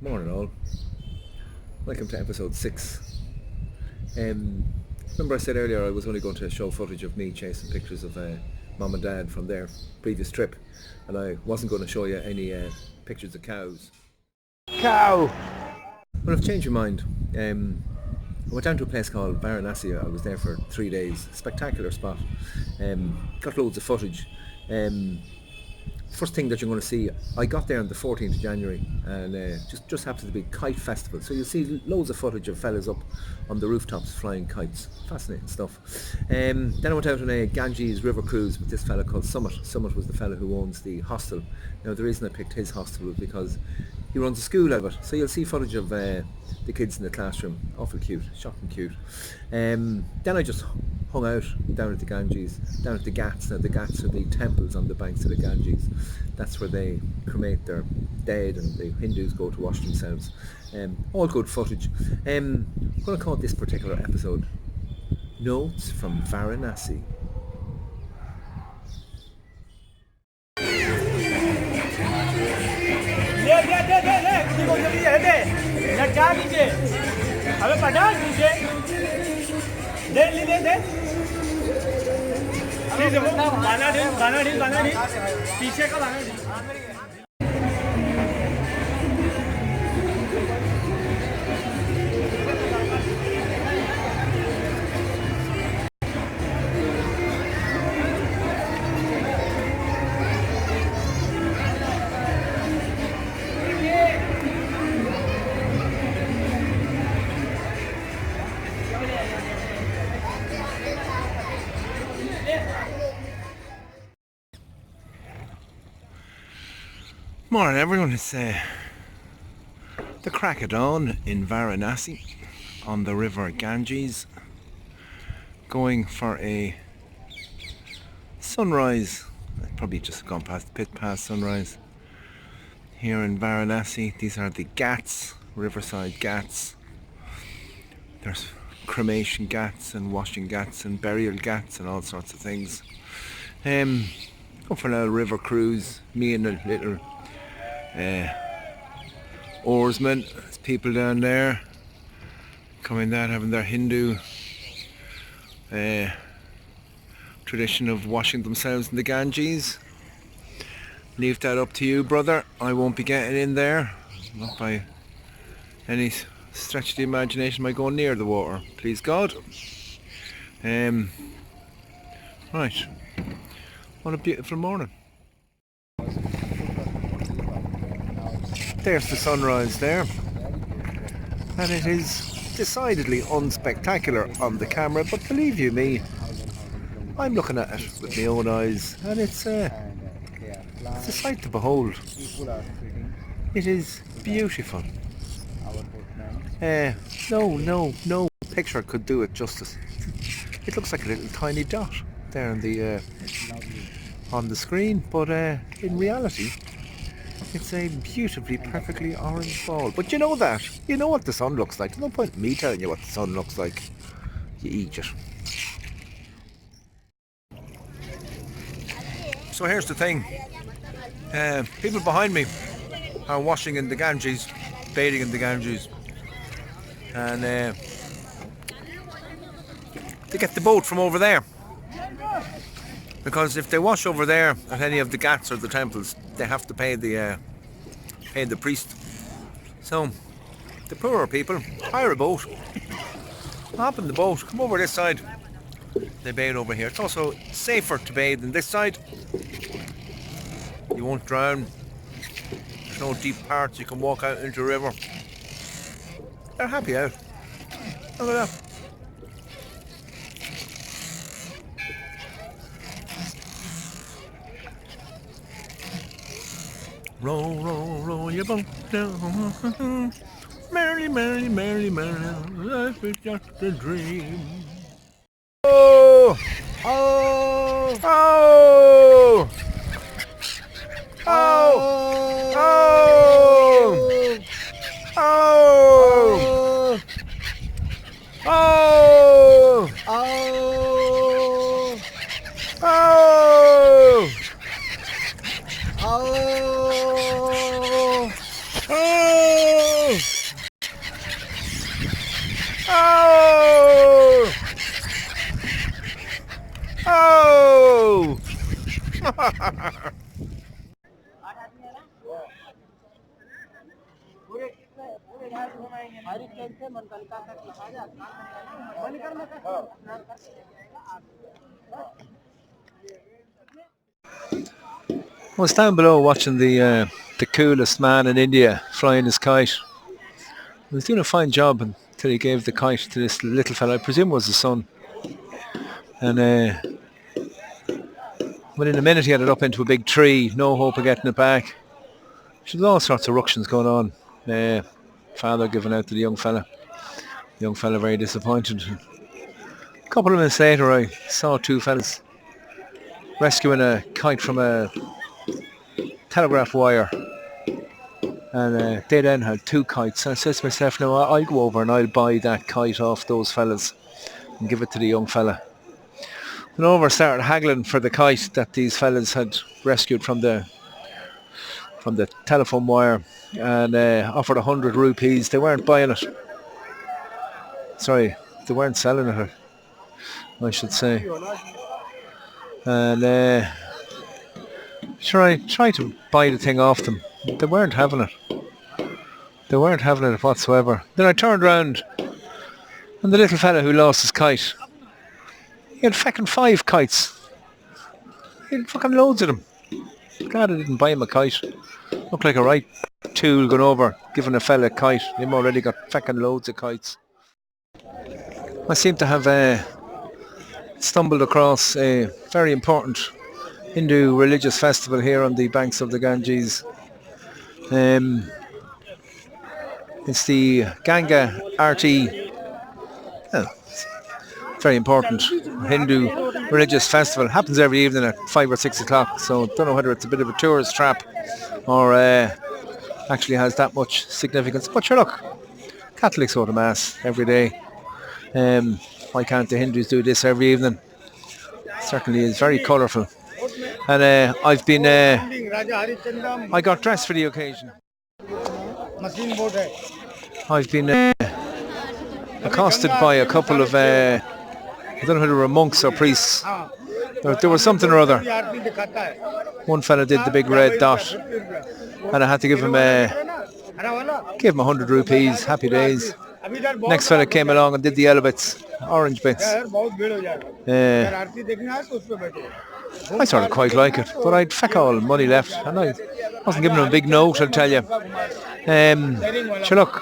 Morning all. Welcome to episode 6. Remember I said earlier I was only going to show footage of me chasing pictures of Mum and Dad from their previous trip, and I wasn't going to show you any pictures of cows. Cow! Well, I've changed my mind. I went down to a place called Varanasi. I was there for 3 days. Spectacular spot. Got loads of footage. First thing that you're going to see, I got there on the 14th of January, and just happened to be Kite Festival, so you'll see loads of footage of fellas up on the rooftops flying kites. Fascinating stuff. Then I went out on a Ganges river cruise with this fella called Summit. Summit was the fella who owns the hostel. Now the reason I picked his hostel was because he runs a school out of it, so you'll see footage of the kids in the classroom. Awful cute, shocking cute. Then I just hung out down at the Ganges, down at the Ghats. Now the Ghats are the temples on the banks of the Ganges. That's where they cremate their dead and the Hindus go to wash themselves. All good footage. I'm going to call this particular episode Notes from Varanasi. Morning everyone, it's the crack of dawn in Varanasi on the river Ganges, going for a sunrise. I've probably just gone past sunrise here in Varanasi. These are the Ghats, riverside Ghats. There's cremation Ghats and washing Ghats and burial Ghats and all sorts of things. Go for a little river cruise, me and a little oarsmen. There's people down there coming down, having their Hindu tradition of washing themselves in the Ganges. Leave that up to you, brother. I won't be getting in there, not by any stretch of the imagination by going near the water, please God. Right, what a beautiful morning. There's the sunrise there, and it is decidedly unspectacular on the camera, but believe you me, I'm looking at it with my own eyes, and it's a sight to behold. It is beautiful. No picture could do it justice. It looks like a little tiny dot there on the screen, but in reality it's a beautifully, perfectly orange ball. But you know that. You know what the sun looks like. There's no point in me telling you what the sun looks like. You eat it. So here's the thing. People behind me are washing in the Ganges, bathing in the Ganges. And they get the boat from over there. Because if they wash over there at any of the Ghats or the temples, they have to pay the priest. So the poorer people hire a boat, hop in the boat, come over this side. They bathe over here. It's also safer to bathe in this side. You won't drown. There's no deep parts. You can walk out into the river. They're happy out. Look at that. Roll, roll, roll your boat down. Merrily, merrily, merrily, merrily, life is just a dream. Oh! Oh! Oh! Oh! Oh! Oh! Oh! Oh! Oh! Oh! Oh! I was down below watching the coolest man in India flying his kite. He was doing a fine job until he gave the kite to this little fella. I presume it was his son. And within a minute he had it up into a big tree. No hope of getting it back. There's all sorts of ructions going on. Father giving out to the young fella. The young fella very disappointed. A couple of minutes later I saw two fellas rescuing a kite from a telegraph wire. And they then had two kites. And I said to myself, now I'll go over and I'll buy that kite off those fellas and give it to the young fella. And over started haggling for the kite that these fellas had rescued from the telephone wire, and offered 100 rupees. They weren't buying it. Sorry, they weren't selling it, I should say. And try to buy the thing off them. They weren't having it. They weren't having it whatsoever. Then I turned around, and the little fella who lost his kite, he had fucking 5 kites. He had fucking loads of them. Glad I didn't buy him a kite. Looked like a right tool going over, giving a fella a kite. Him already got fucking loads of kites. I seem to have stumbled across a very important Hindu religious festival here on the banks of the Ganges. It's the Ganga Aarti. Very important Hindu religious festival. Happens every evening at 5 or 6 o'clock, so don't know whether it's a bit of a tourist trap or actually has that much significance. But sure, look, Catholics go to Mass every day. Why can't the Hindus do this every evening? Certainly is very colourful. And I got dressed for the occasion. I've been accosted by a couple of I don't know whether they were monks or priests. There was something or other. One fella did the big red dot, and I had to give him 100 rupees. Happy days. Next fella came along and did the yellow bits, orange bits. I sort of quite like it, but I'd feck all money left, and I wasn't giving him a big note, I'll tell you. Sure, look,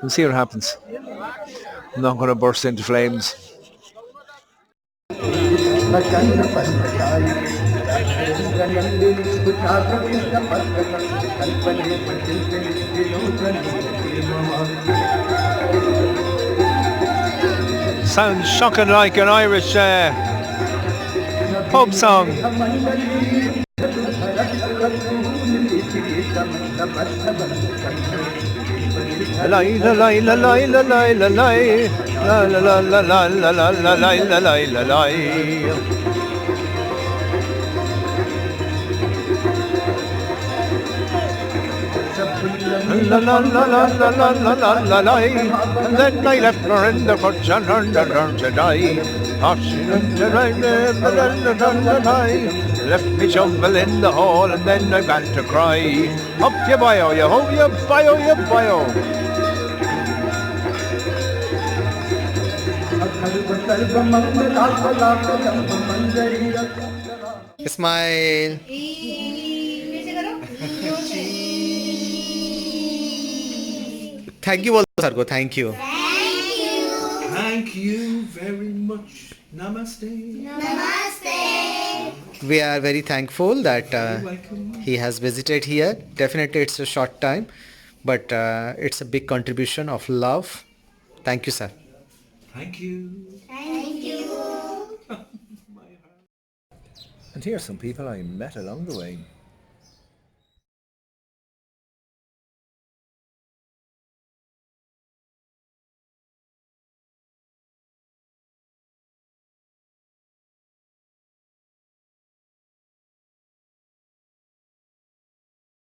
we'll see what happens. I'm not going to burst into flames. Sounds shocking like an Irish pub song. La la la la la la la la la la la la la la la la la la. La la la la la la la la la la. And then I left her in the porch and turned her to die. Left me shovel in the hall and then I began to cry. Up you bio, you ho, you bio, you bio. Smile. Thank you, Sargo. Thank you. Thank you very much. Namaste. Namaste. We are very thankful that he has visited here. Definitely it's a short time, but it's a big contribution of love. Thank you, sir. Thank you. Thank you. And here's some people I met along the way.